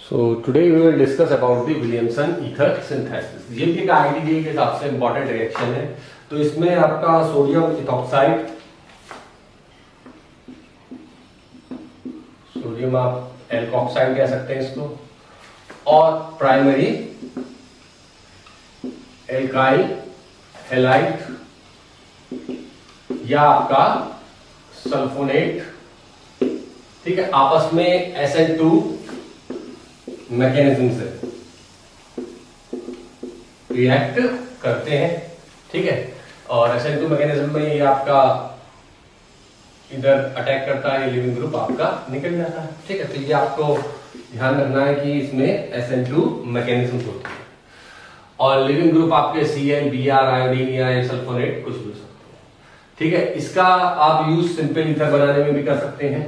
So today we will discuss about the Williamson ether synthesis। ये भी एक IDDA के हिसाब से इम्पोर्टेंट रिएक्शन है। तो इसमें आपका सोडियम इथॉक्साइड, सोडियम आप एल्कोक्साइड कह सकते हैं इसको, और प्राइमरी एल्काइल हैलाइड या आपका सल्फोनेट, ठीक है, आपस में SN2 मैकेनिज्म से रिएक्ट करते हैं, ठीक है। और SN2 मैकेनिज्म में ये आपका इधर अटैक करता है, ये लिविंग ग्रुप आपका निकल जाता है, ठीक है। तो ये आपको ध्यान रखना है कि इसमें SN2 मैकेनिज्म होती है और लिविंग ग्रुप आपके Cl, Br, आयोडीन या सल्फोनेट कुछ भी हो सकते हैं, ठीक है। इसका आप यूज सिंपल ईथर बनाने में भी कर सकते हैं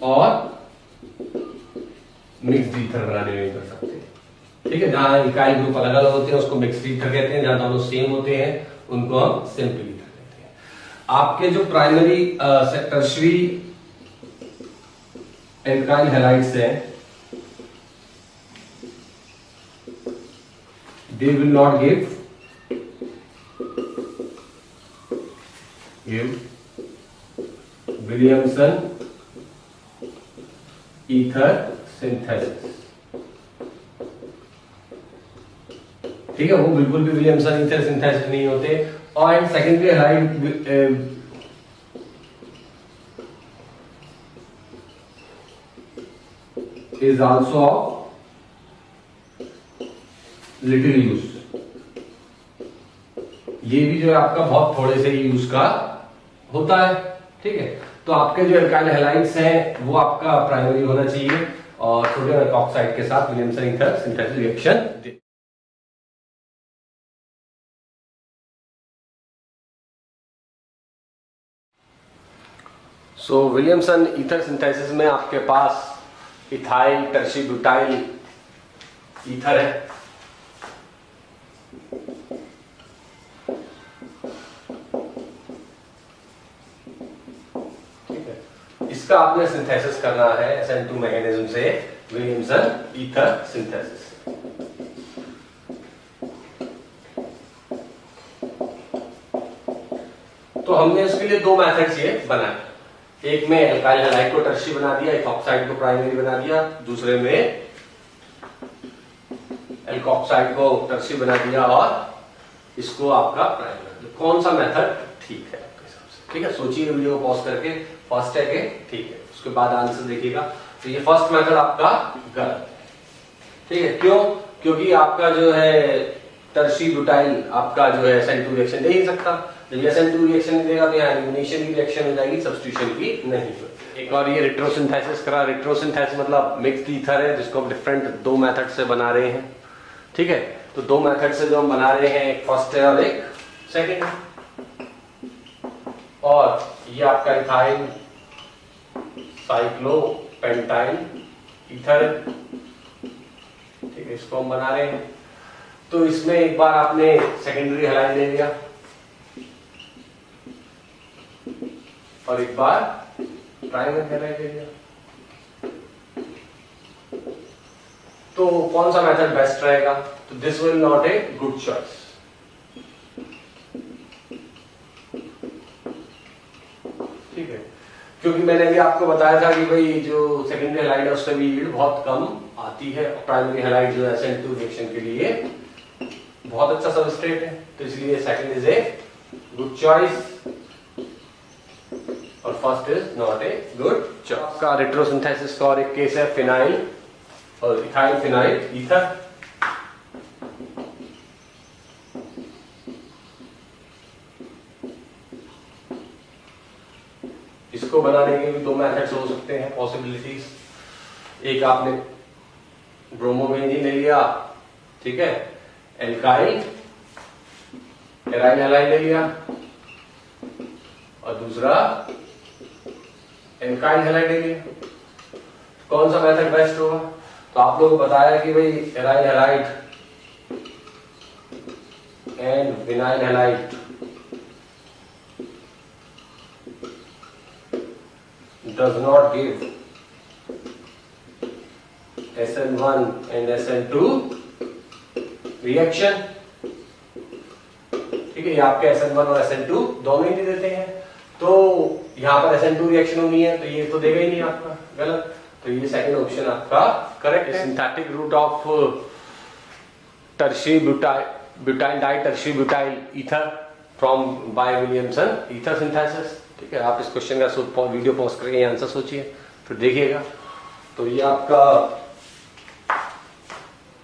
और मिक्स्ड ईथर बनाने में भी कर सकते हैं, ठीक है। जहां इकाई ग्रुप अलग अलग होते हैं उसको मिक्स्ड ईथर कहते हैं, जहां दोनों सेम होते हैं उनको हम सिंपल ईथर कहते हैं। आपके जो प्राइमरी टर्शियरी एल्काइल हैलाइड्स हैं, they will not give Williamson ether synthesis, ठीक है। वो बिल्कुल भी विलियमसन ईथर सिंथेसिस नहीं होते। और secondary halide is also of little use, ये भी जो है आपका बहुत थोड़े से ही यूज का होता है, ठीक है। तो आपके जो एल्काइल हैलाइड्स हैं वो आपका प्राइमरी होना चाहिए और सोडियम एल्कोक्साइड के साथ विलियमसन ईथर सिंथेसिस रिएक्शन। सो विलियमसन ईथर सिंथेसिस में आपके पास इथाइल टर्शी ब्यूटाइल ईथर है, ठीक है। इसका आपने सिंथेसिस करना है SN2 मैकेनिज्म से विलियमसन ईथर सिंथेसिस। तो हमने इसके लिए दो मेथड्स ये बनाए, एक में एल्काइल हैलाइड को टर्शी बना दिया, इथॉक्साइड को प्राइमरी बना दिया, दूसरे में एल्कोक्साइड को टर्शी बना दिया और इसको आपका प्राइमरी। तो कौन सा मेथड ठीक है आपके हिसाब से, ठीक है। सोचिए वीडियो को पॉज करके, फर्स्ट है कि ठीक है, उसके बाद आंसर देखिएगा। तो ये फर्स्ट मेथड आपका गलत है, ठीक है। क्यों? क्योंकि आपका जो है टर्शी ब्यूटाइल आपका जो है SN2 रिएक्शन दे ही सकता। जब SN2 रिएक्शन नहीं देगा तो यहाँ एलिमिनेशन की रिएक्शन हो जाएगी, सब्स्टिट्यूशन की नहीं होगी। एक और ये रेट्रोसिंथेसिस करा। रेट्रोसिंथेसिस मतलब मिक्स्ड ईथर है जिसको हम डिफरेंट दो मेथड से बना रहे हैं, ठीक है। तो दो मेथड से जो हम बना रहे हैं, एक फर्स्ट है और एक सेकंड है। और ये आपका इथाइल साइक्लोपेंटाइल ईथर है, ठीक है, इसको हम बना रहे हैं। तो इसमें एक बार आपने सेकेंडरी हैलाइड ले लिया और एक बार प्राइमरी हैलाइड ले लिया। तो कौन सा मेथड बेस्ट रहेगा? तो this will not a good choice, ठीक है। क्योंकि मैंने भी आपको बताया था कि भाई जो सेकेंडरी हैलाइड है उससे भी यील्ड बहुत कम आती है, प्राइमरी हैलाइड जो है SN2 रिएक्शन के लिए बहुत अच्छा सबस्ट्रेट है, तो इसलिए second is a good choice और first is not a good choice. का रेट्रोसिंथेसिस का और एक केस है फिनाइल और इथाइल फिनाइल ईथर। इसको बनाने के भी दो मेथड्स हो सकते हैं, पॉसिबिलिटीज। एक आपने ब्रोमोबेंजीन ले लिया, ठीक है, एल्काइल एराइल हैलाइड ले लिया और दूसरा एल्काइल हैलाइड ले लिया। कौन सा मेथड बेस्ट होगा? तो आप लोगों को बताया कि भाई aryl halide and vinyl halide does not give SN1 and SN2 reaction, ठीक है, ये आपके SN1 और SN2 दोनों ही नहीं देते हैं, तो यहां पर SN2 रिएक्शन होनी है, तो ये तो देगा ही नहीं आपका, गलत। तो ये सेकंड ऑप्शन आपका करेक्ट है। Synthetic route of tertiary butyl di tertiary butyl ether from by Williamson ether synthesis, ठीक है। आप इस क्वेश्चन का वीडियो पॉज करके आंसर सोचिए, फिर देखिएगा। तो ये आपका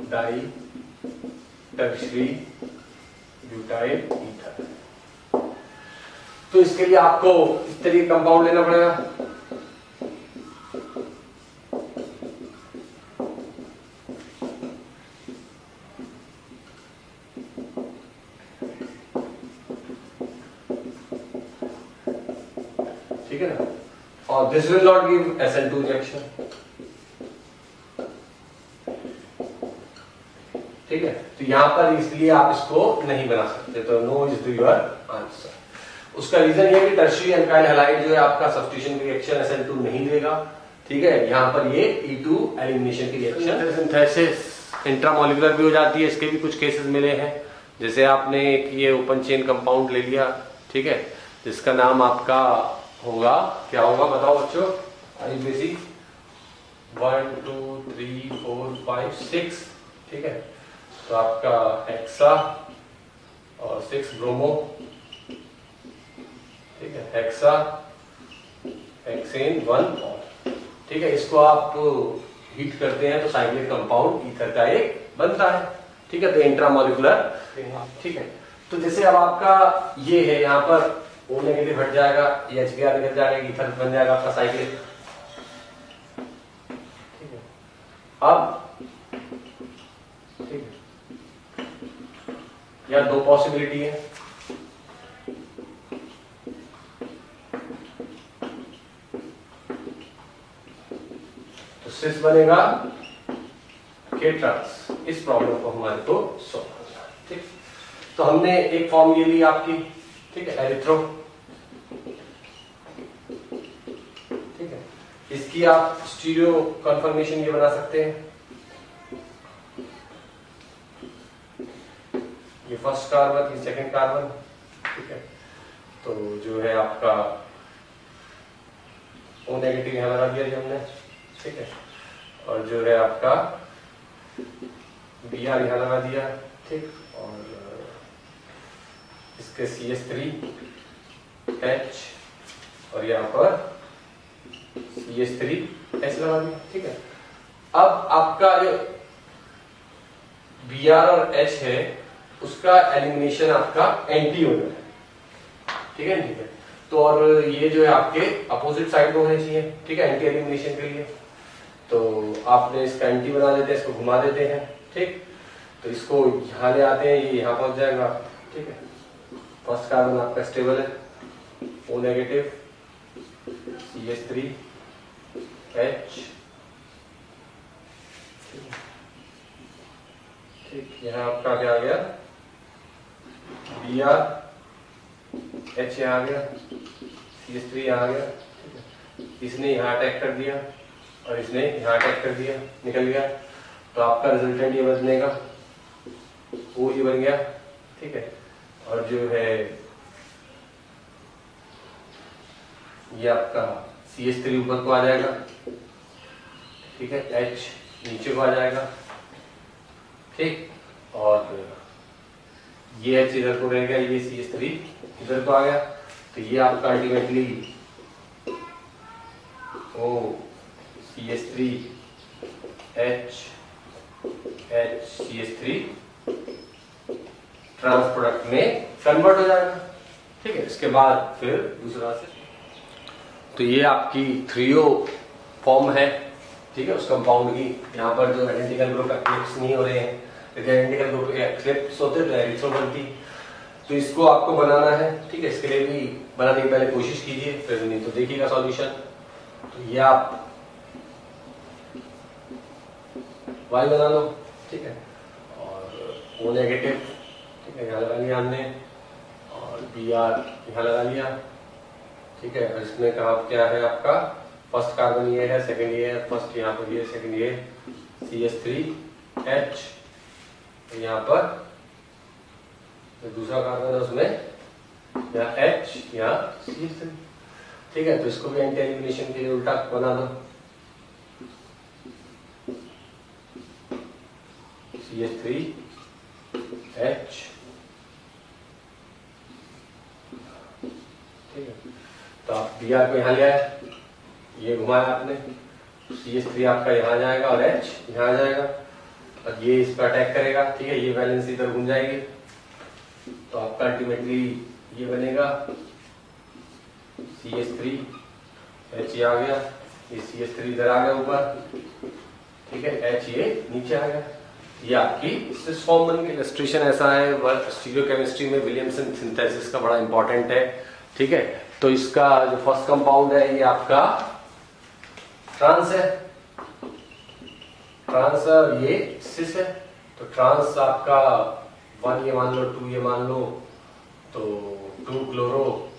डाई टर्शियरी ब्यूटाइल ईथर, तो इसके लिए आपको इस तरीके कंपाउंड लेना पड़ेगा। ठीक है ना, और this will not give SN2 reaction, ठीक है। तो यहां पर इसलिए आप इसको नहीं बना सकते, तो नो इज योर आंसर। उसका रीजन ये कि टर्शियरी अल्काइल हैलाइड जो है आपका सब्स्टिट्यूशन की रिएक्शन SN2 नहीं देगा, ठीक है। यहां पर ये E2 एलिमिनेशन की रिएक्शन सिंथेसिस इंट्रामोलिकुलर भी हो जाती है, इसके भी कुछ केसेस मिले हैं। जैसे आपने एक ये ओपन चेन कंपाउंड ले लिया, ठीक है, जिसका नाम आपका होगा, क्या होगा बताओ बच्चों, IUPAC 1 2 3 4 5 6, ठीक है। तो आपका हेक्सा और 6 ब्रोमो, ठीक है, हेक्सा हेक्सेन 1 और, ठीक है। इसको आप हीट करते हैं तो साइक्लिक कंपाउंड ईथर का एक बनता है, ठीक है। तो इंट्रामोलिकुलर, ठीक है। तो जैसे अब आपका ये है, यहाँ पर O नेगेटिव हट जाएगा, ये HBr निकल जाएगा, ईथर बन जाएगा आपका साइक्लिक, ठीक है। अब ठीक है, या दो पॉसिबिलिटी है, तो सिस बनेगा K ट्रांस, इस प्रॉब्लम को हमारे को सॉल्व करना है, ठीक। तो हमने एक फॉर्म ये ली आपकी, ठीक है, एरिथ्रो, ठीक है। इसकी आप स्टीरियो कन्फर्मेशन ये बना सकते हैं, ये फर्स्ट कार्बन, ये सेकंड कार्बन, ठीक है। तो जो है आपका O नेगेटिव यहां लगा दिया जी हमने, ठीक है, और जो है आपका Br यहां लगा दिया, ठीक, और इसके CH3H और यहाँ पर CH3H लगा दिया, ठीक है। अब आपका जो Br और H है उसका एलिमिनेशन आपका एंटी हो जाए, ठीक है, ठीक है। तो और ये जो है आपके अपोजिट साइड में होने चाहिए, ठीक है, एंटी एलिमिनेशन के लिए। तो आपने इसका एंटी बना देते हैं, इसको घुमा देते हैं, ठीक। तो इसको यहाँ ले आते हैं, ये यहाँ पहुंच जाएगा, ठीक है। फर्स्ट कार्बन आपका स्टेबल है, O नेगेटिव CH3H, ठीक। यहाँ आपका क्या आ गया, Br H यहाँ आ गया, CH3 यहाँ आ गया, ठीक है। इसने यहाँ अटैक कर दिया और इसने यहाँ अटैक कर दिया, निकल गया। तो आपका रिजल्टेंट ये बनेगा, O ये बन गया, ठीक है। और जो है ये आपका CH3 ऊपर को आ जाएगा, ठीक है, H नीचे को आ जाएगा, ठीक। और ये H इधर को रह गया, ये CH3 इधर को आ गया। तो ये आपका ultimately O CH3 H H CH3 trans product में कन्वर्ट हो जाएगा, ठीक है। इसके बाद फिर दूसरा से, तो ये आपकी 3O फॉर्म है, ठीक है, उस कंपाउंड की। यहाँ पर जो आइडेंटिकल ग्रुप एक्लिप्स नहीं हो रहे हैं, यदि आइडेंटिकल ग्रुप एक्लिप्स होते तो एरिथ्रो बनती। तो इसको आपको बनाना है, ठीक है। इसके लिए भी बनाने की पहले कोशिश कीजिए, फिर नहीं तो देखिएगा सॉल्यूशन। तो ये आप Y बना लो, ठीक है, और O नेगेटिव, ठीक है, यहाँ लगा लिया हमने, और Br यहाँ लगा लिया, ठीक है। और इसमें कहा क्या है आपका फर्स्ट कार्बन ये है, सेकंड ये है, फर्स्ट यहाँ पर ये, सेकंड ये, CH3H, यहाँ पर दूसरा कार्बन है उसमें यहाँ H, यहाँ CH3। ठीक है, तो इसको भी एंटी एलिमिनेशन के लिए उल्टा बना दो, CH3H। ठीक है, तो आप Br को यहाँ ले आए, ये घुमाया आपने, CH3 आपका यहाँ जाएगा और H यहाँ जाएगा और ये इस पर अटैक करेगा। ठीक है, ये वैलेंस इधर घूम जाएगी, तो आपका अल्टीमेटली ये बनेगा CH3H, ये आ गया, ये CH3 इधर आ गया ऊपर। ठीक है, H ये नीचे आ गया, ये आपकी सिस फॉर्म बन गई। इलस्ट्रेशन ऐसा है, स्टीरियोकेमिस्ट्री में विलियमसन सिंथेसिस का बड़ा इंपॉर्टेंट है। ठीक है, तो इसका जो फर्स्ट कंपाउंड है ये आपका ट्रांस है, ट्रांस और ये सिस है। तो ट्रांस आपका 1 ये मान लो, 2 ये मान लो, तो 2 क्लोरो,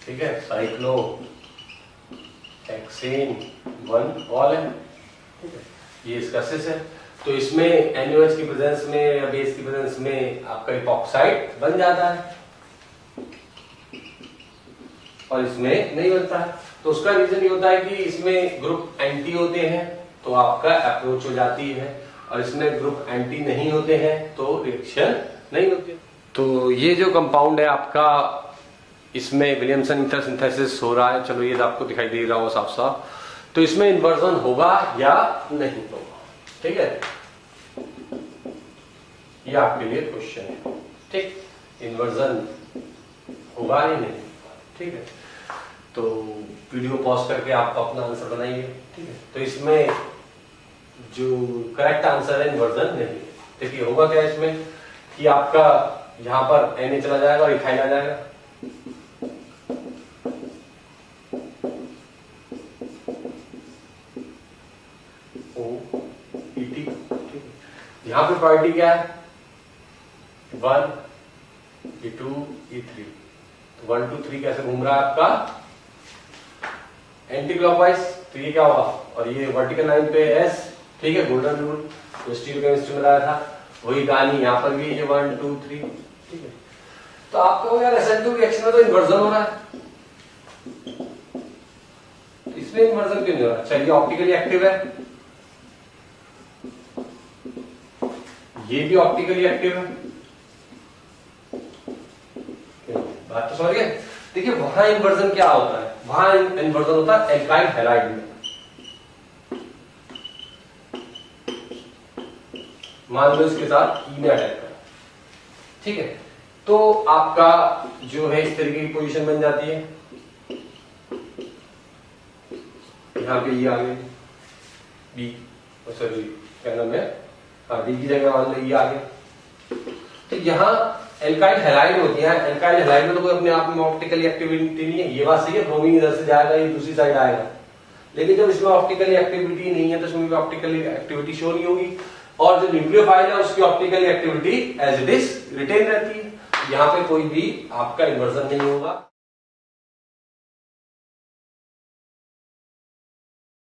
ठीक है, साइक्लो हेक्सेन 1 ऑल है। ठीक है, ये इसका सिस है। तो इसमें NaOH की प्रेजेंस में या बेस की प्रेजेंस में आपका इपॉक्साइड बन जाता है और इसमें नहीं बनता है। तो उसका रीजन ये होता है कि इसमें ग्रुप एंटी होते हैं तो आपका अप्रोच हो जाती है, और इसमें ग्रुप एंटी नहीं होते हैं तो रिएक्शन नहीं होती। तो ये जो कंपाउंड है आपका, इसमें विलियमसन ईथर सिंथेसिस हो रहा है। चलो ये आपको दिखाई दे रहा हो साफ साफ। तो इसमें इन्वर्जन होगा या नहीं होगा, ठीक है, ये आपके लिए क्वेश्चन है। ठीक, इन्वर्जन होगा या नहीं, ठीक है। तो वीडियो पॉज करके आप अपना आंसर बनाइए। ठीक है, तो इसमें जो करेक्ट आंसर है इन्वर्जन नहीं। देखिए होगा क्या इसमें कि आपका यहां पर Na चला जाएगा और इथाइल आ जाएगा। यहां पे प्रायोरिटी क्या है, 1 E2 E3। तो 1 2 3 कैसे घूम रहा है आपका एंटी क्लॉकवाइज। तो ये क्या होगा, और ये वर्टिकल लाइन पे S। ठीक है, गोल्डन रूल तो स्टीरियोकेमिस्ट्री में लाया था, वही कहानी यहाँ पर भी, ये 1 2 3। ठीक है, तो आप कहोगे यार SN2 रिएक्शन में तो इन्वर्जन हो रहा है, तो इसमें इन्वर्जन क्यों नहीं हो रहा। चलिए ऑप्टिकली एक्टिव है, ये भी ऑप्टिकली एक्टिव है, बात तो समझ गए। देखिए वहां इन्वर्जन क्या होता है, वहां इन्वर्जन होता है एल्काइल हैलाइड में। मान लो इसके साथ ई ने अटैक करा, ठीक है, तो आपका जो है इस तरीके की पोजीशन बन जाती है। यहां पे ई आ गई, बी सॉरी क्या नाम है, डी की जगह मान लो ई आ गया। तो यहां एल्काइल हैलाइड होती है, एल्काइल हैलाइड में तो कोई अपने आप में ऑप्टिकली एक्टिविटी नहीं है, ये बात सही है, ब्रोमीन इधर से जाएगा, ये दूसरी साइड आएगा। लेकिन जब इसमें ऑप्टिकली एक्टिविटी नहीं है तो इसमें भी ऑप्टिकली एक्टिविटी शो नहीं होगी, और जो न्यूक्लियोफाइल है उसकी optically activity as it is retain रहती है। यहाँ पे कोई भी आपका इन्वर्जन नहीं होगा।